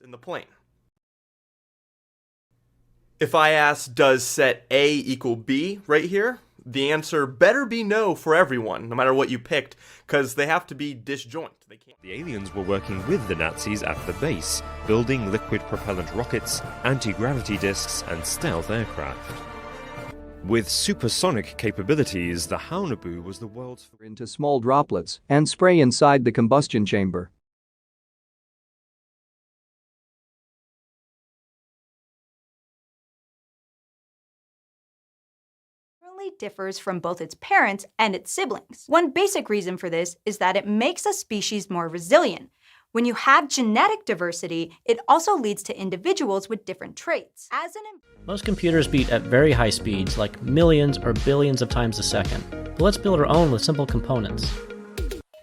in the plane. If I ask, does set A equal B right here, the answer better be no for everyone, no matter what you picked, because they have to be disjoint. They can't. The aliens were working with the Nazis at the base, building liquid propellant rockets, anti-gravity discs, and stealth aircraft. With supersonic capabilities, the Haunebu was the world's into small droplets and spray inside the combustion chamber. Differs from both its parents and its siblings. One basic reason for this is that it makes a species more resilient. When you have genetic diversity, it also leads to individuals with different traits. Most computers beat at very high speeds, like millions or billions of times a second. But let's build our own with simple components.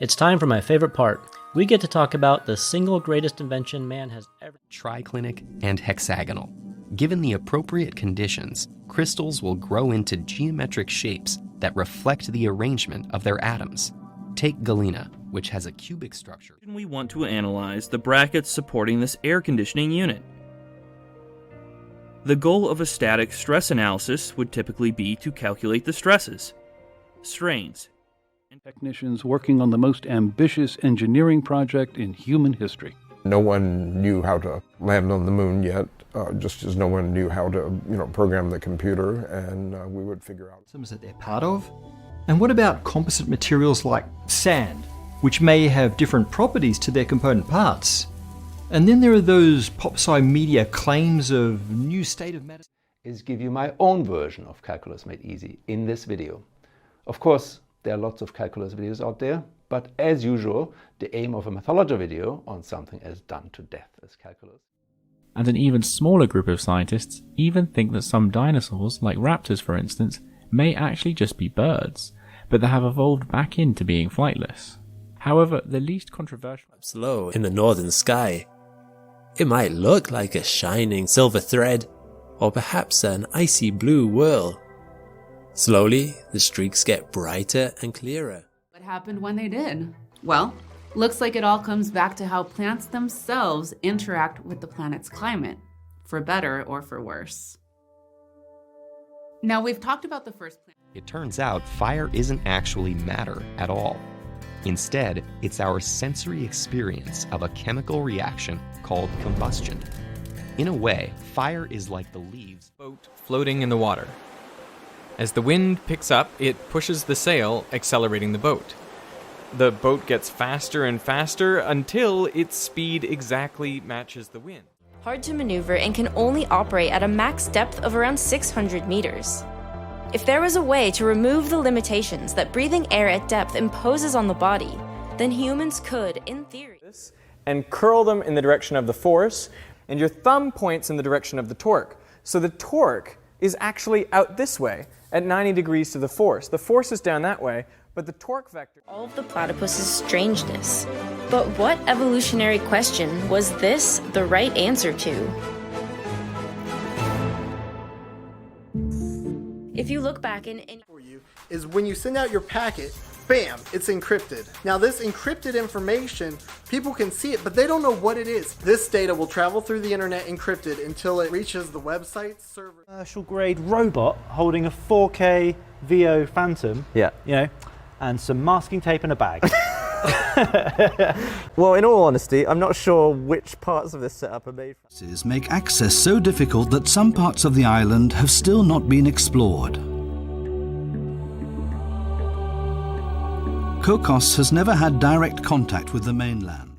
It's time for my favorite part. We get to talk about the single greatest invention man has ever... Triclinic and hexagonal. Given the appropriate conditions, crystals will grow into geometric shapes that reflect the arrangement of their atoms. Take galena, which has a cubic structure. We want to analyze the brackets supporting this air conditioning unit. The goal of a static stress analysis would typically be to calculate the stresses, strains, and technicians working on the most ambitious engineering project in human history. No one knew how to land on the moon yet, just as no one knew how to, program the computer, and we would figure out that they're part of. And what about composite materials like sand, which may have different properties to their component parts? And then there are those pop-sci media claims of new state of matter. Is give you my own version of Calculus Made Easy in this video. Of course, there are lots of calculus videos out there, but as usual, the aim of a mathologer video on something as done to death as calculus. And an even smaller group of scientists even think that some dinosaurs, like raptors for instance, may actually just be birds, but they have evolved back into being flightless. However, the least controversial... Low in the northern sky. It might look like a shining silver thread, or perhaps an icy blue whirl. Slowly, the streaks get brighter and clearer. What happened when they did? Well, looks like it all comes back to how plants themselves interact with the planet's climate, for better or for worse. Now, we've talked about the first plant. It turns out fire isn't actually matter at all. Instead, it's our sensory experience of a chemical reaction called combustion. In a way, fire is like the leaves boat floating in the water. As the wind picks up, it pushes the sail, accelerating the boat. The boat gets faster and faster until its speed exactly matches the wind. Hard to maneuver and can only operate at a max depth of around 600 meters. If there was a way to remove the limitations that breathing air at depth imposes on the body, then humans could, in theory, and curl them in the direction of the force, and your thumb points in the direction of the torque. So the torque is actually out this way at 90 degrees to the force. The force is down that way, but the torque vector... all of the platypus's strangeness. But what evolutionary question was this the right answer to? If you look back in for you is when you send out your packet, bam, it's encrypted. Now this encrypted information, people can see it, but they don't know what it is. This data will travel through the internet encrypted until it reaches the website server. Commercial grade robot holding a 4K VO Phantom, and some masking tape in a bag. Well, in all honesty, I'm not sure which parts of this setup are made from. Make access so difficult that some parts of the island have still not been explored. Cocos has never had direct contact with the mainland.